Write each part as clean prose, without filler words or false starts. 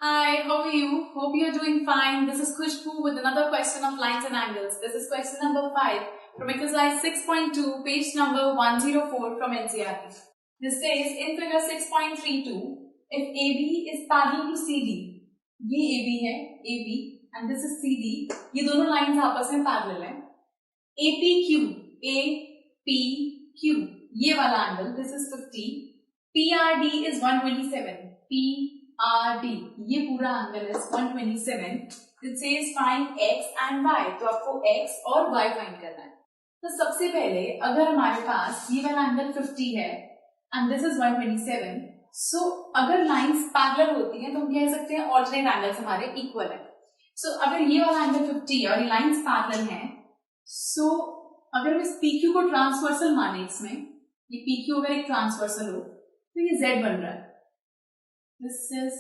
Hi, how are you? Hope you're doing fine. This is Khushbu with another question of lines and angles. This is question number 5 from exercise 6.2, page number 104 from NCERT. This says in figure 6.32, if AB is parallel to CD, ये AB है, AB and this is CD, ये दोनों lines आपस में parallel है. APQ, APQ, ये वाला angle, this is 50. PRD is 127. PRD, ये पूरा एंगल है 127. It says find x and y, तो आपको x और y फाइंड करना है. तो सबसे पहले अगर हमारे पास ये वाला एंगल 50 है and this is 127, so अगर लाइंस पैरेलल होती हैं तो हम कह सकते हैं ऑल्टरनेट एंगल्स हमारे इक्वल है. So अगर ये वाला एंगल 50 है और ये लाइंस पैरेलल हैं, so अगर हम इस PQ को ट्रांसवर्सल माने, इसमें ये PQ अगर एक ट्रांसवर्सल हो तो ये Z बन रहा है. This is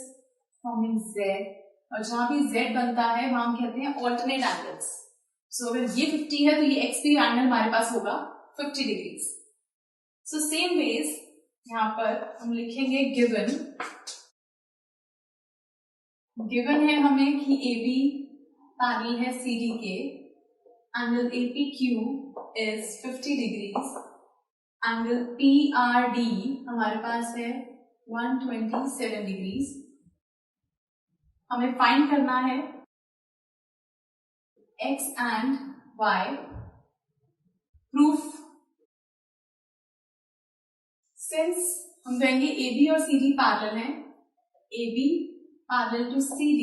forming Z, और जहां भी Z बनता है वहां हम कहते हैं ऑल्टरनेट एंगल्स. सो अगर ये 50 है तो ये XP एंगल हमारे पास होगा 50 डिग्रीज. सो सेम वेज यहाँ पर हम लिखेंगे गिवन है हमें कि AB पैरेलल है CD के, angle APQ is 50 degrees, angle PRD हमारे पास है 127 डिग्रीज. हमें फाइंड करना है x and y. Proof, since हम कहेंगे AB और CD पैरेलल हैं, AB पैरेलल टू CD,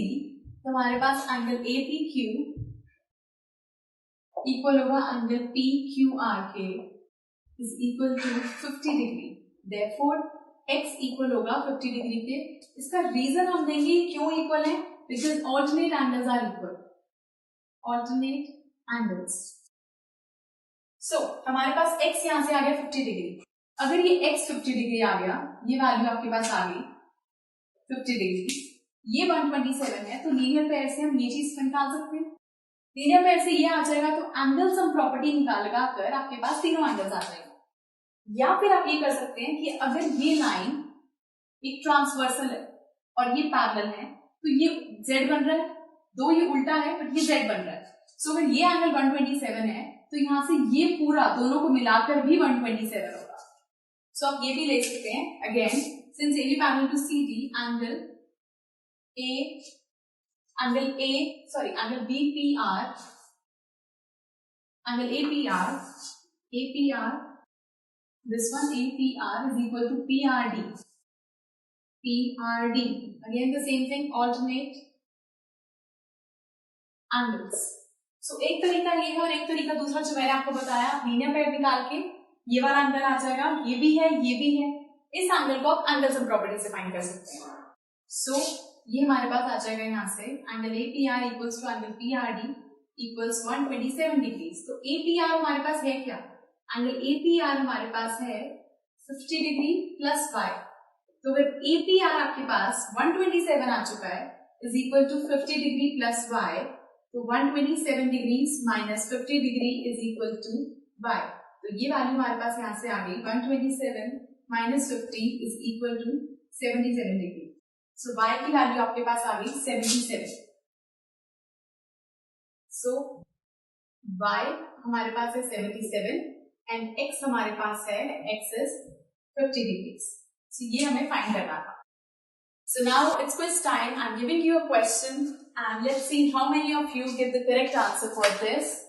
तो हमारे पास एंगल APQ इक्वल होगा एंगल PQR के is equal to 50 degree. Therefore x equal होगा 50 डिग्री के. इसका रीजन हम देंगे क्यों इक्वल है, because alternate angles are equal. Alternate angles. So हमारे पास x यहां से आ गया 50 डिग्री. अगर ये x 50 डिग्री आ गया, ये वैल्यू आपके पास आ गई 50 डिग्री, ये 127 है, तो लीनियर पेयर से हम ये चीज निकाल सकते हैं. लीनियर पेयर से ये आ जाएगा तो एंगल सम प्रॉपर्टी लगा कर आपके पास तीनों एंगल्स आ जाएंगे. या फिर आप ये कर सकते हैं कि अगर ये लाइन एक ट्रांसवर्सल है और ये पैरेलल है तो ये Z बन रहा है, दो ये उल्टा है बट ये Z बन रहा है. सो अगर ये एंगल 127 है तो यहां से ये पूरा दोनों को मिलाकर भी 127 होगा. सो आप ये भी ले सकते हैं. Again since AB parallel to CD, angle BPR, angle APR, this one APR is equal to PRD. Again the same thing, alternate angles. So एक तरीका ये है और एक तरीका दूसरा जो मैंने आपको बताया, लीनियर पेयर निकाल के ये वाला एंगल आ जाएगा, ये भी है, ये भी है. इस एंगल को आप एंगल सम प्रॉपर्टी से फाइंड कर सकते हैं. सो ये हमारे पास आ जाएगा यहाँ से angle APR equals to angle PRD equals 127 degrees. तो APR हमारे पास है क्या, एंगल APR हमारे पास है 50 डिग्री प्लस y. तो अगर APR आपके पास 127 आ चुका है is equal to 50 degree plus y, तो 127 degrees minus 50 degree is equal to y. तो ये वैल्यू हमारे पास यहाँ से आ गई 127 minus 50 is equal to 77 degree. So y की वैल्यू आपके पास आ गई 77. सो y हमारे पास है 77 एंड x हमारे पास है x is 50 degrees. So ये हमें फाइंड करना था. So now it's quiz time. I'm giving you a question and let's see how many of you give the correct answer for this.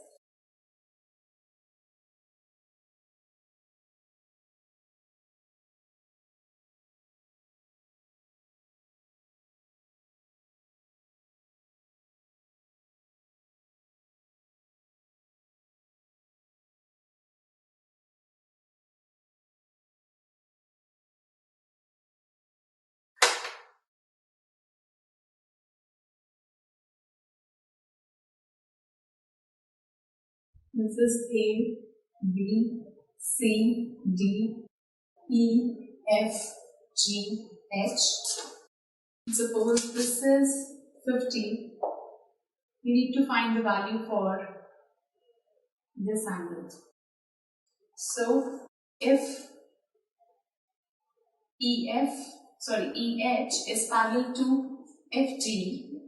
This is A, B, C, D, E, F, G, H. Suppose this is 50. You need to find the value for this angle. So if EH is parallel to FG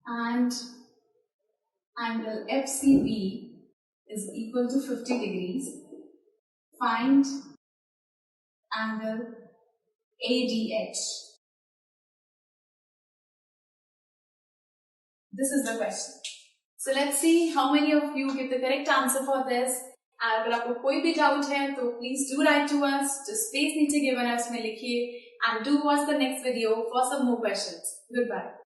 and angle FCB is equal to 50 degrees, find angle ADH. This is the question. So let's see how many of you give the correct answer for this. अगर आपको कोई भी doubt है तो please do write to us, जो space नीचे given है उसमें लिखिए, and do watch the next video for some more questions. Goodbye.